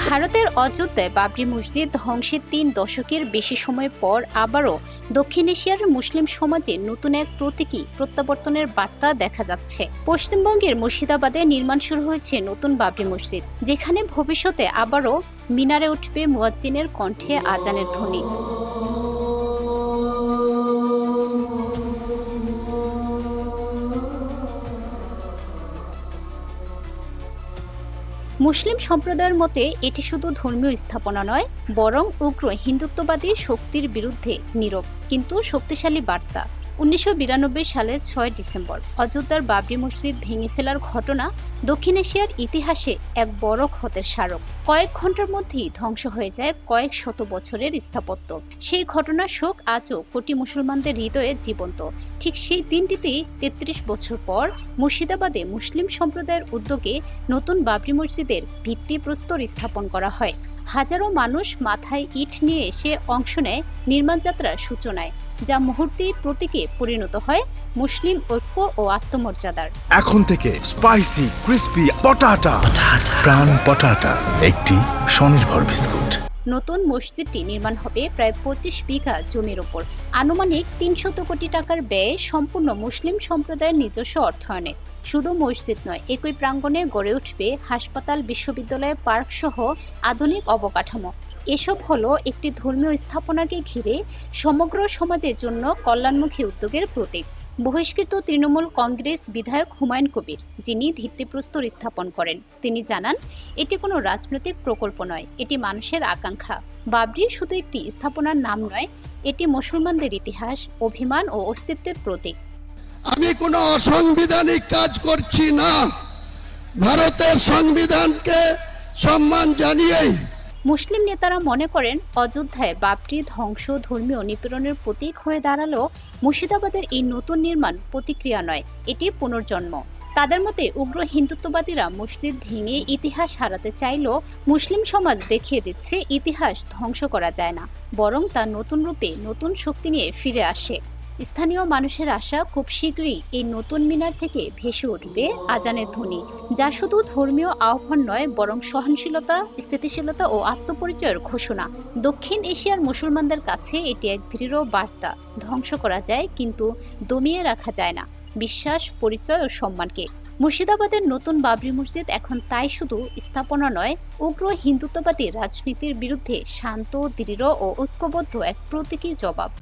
ভারতের অযোধ্যায় বাবরি মসজিদ ধ্বংসের ৩ দশকের বেশি সময় পর আবারও দক্ষিণ এশিয়ার মুসলিম সমাজে নতুন এক প্রতীকী প্রত্যাবর্তনের বার্তা দেখা যাচ্ছে। পশ্চিমবঙ্গের মুর্শিদাবাদে নির্মাণ শুরু হয়েছে নতুন বাবরি মসজিদ, যেখানে ভবিষ্যতে আবারও মিনারে উঠবে মুয়াজ্জিনের কণ্ঠে আজানের ধ্বনি। মুসলিম সম্প্রদায়ের মতে এটি শুধু ধর্মীয় স্থাপনা নয়, বরং উগ্র হিন্দুত্ববাদী শক্তির বিরুদ্ধে নীরব কিন্তু শক্তিশালী বার্তা। ১৯৯২ সালে ৬ ডিসেম্বর অযোধ্যার বাবরি মসজিদ ভেঙে ফেলার ঘটনা দক্ষিণ এশিয়ার ইতিহাসে এক বড় ক্ষতের স্মারক। কয়েক ঘন্টার মধ্যেই ধ্বংস হয়ে যায় কয়েক শত বছরের স্থাপত্য। সেই ঘটনার শোক আজও কোটি মুসলমানদের হৃদয়ে জীবন্ত। ঠিক সেই দিনটিতেই ৩৩ বছর পর মুর্শিদাবাদে মুসলিম সম্প্রদায়ের উদ্যোগে নতুন বাবরি মসজিদের ভিত্তিপ্রস্তর স্থাপন করা হয়। হাজারো মানুষ মাথায় ইট নিয়ে এসে অংশ নেয় নির্মাণযাত্রার সূচনায়, যা মুহূর্তেই প্রতীকে পরিণত হয় মুসলিম ঐক্য ও আত্মমর্যাদার। এখন থেকে স্পাইসি ক্রিস্পি পটাটা, প্রাণ পটাটা, একটি স্বনির্ভর বিস্কুট। নতুন মসজিদটি নির্মাণ হবে প্রায় ২৫ বিঘা জমির ওপর। আনুমানিক ৩০০ কোটি টাকার ব্যয়ে সম্পূর্ণ মুসলিম সম্প্রদায়ের নিজস্ব অর্থায়নে। শুধু মসজিদ নয়, একই প্রাঙ্গণে গড়ে উঠবে হাসপাতাল, বিশ্ববিদ্যালয়, পার্ক সহ আধুনিক অবকাঠামো। এসব হলো একটি ধর্মীয় স্থাপনাকে ঘিরে সমগ্র সমাজের জন্য কল্যাণমুখী উদ্যোগের প্রতীক। বহিষ্কৃত তৃণমূল কংগ্রেস বিধায়ক হুমায়ুন কবির, যিনি ভিত্তিপ্রস্তর স্থাপন করেন, তিনি জানান, এটি কোনো রাজনৈতিক প্রকল্প নয়, এটি মানুষের আকাঙ্ক্ষা। বাবরি শুধু একটি স্থাপনার নাম নয়, এটি মুসলমানদের ইতিহাস, অভিমান ও অস্তিত্বের প্রতীক। আমি কোনো অসাংবিধানিক কাজ করছি না, ভারতের সংবিধানকে সম্মান জানিয়েই। মুসলিম নেতারা মনে করেন, অযোধ্যায় বাবরি ধ্বংস ধর্মীয় নিপীড়নের প্রতীক হয়ে দাঁড়ালেও মুর্শিদাবাদের এই নতুন নির্মাণ প্রতিক্রিয়া নয়, এটি পুনর্জন্ম। তাদের মতে উগ্র হিন্দুত্ববাদীরা মসজিদ ভেঙে ইতিহাস হারাতে চাইলেও মুসলিম সমাজ দেখিয়ে দিচ্ছে ইতিহাস ধ্বংস করা যায় না, বরং তা নতুন রূপে নতুন শক্তি নিয়ে ফিরে আসে। স্থানীয় মানুষের আশা, খুব শীঘ্রই এই নতুন মিনার থেকে ভেসে উঠবে আজানের ধ্বনি, যা শুধু ধর্মীয় আহ্বান নয়, বরং সহনশীলতা, স্থিতিশীলতা ও আত্মপরিচয়ের ঘোষণা। দক্ষিণ এশিয়ার মুসলমানদের কাছে এটি এক দৃঢ় বার্তা, ধ্বংস করা যায় কিন্তু দমিয়ে রাখা যায় না বিশ্বাস, পরিচয় ও সম্মানকে। মুর্শিদাবাদের নতুন বাবরি মসজিদ এখন তাই শুধু স্থাপনা নয়, উগ্র হিন্দুত্ববাদী রাজনীতির বিরুদ্ধে শান্ত, দৃঢ় ও ঐক্যবদ্ধ এক প্রতীকী জবাব।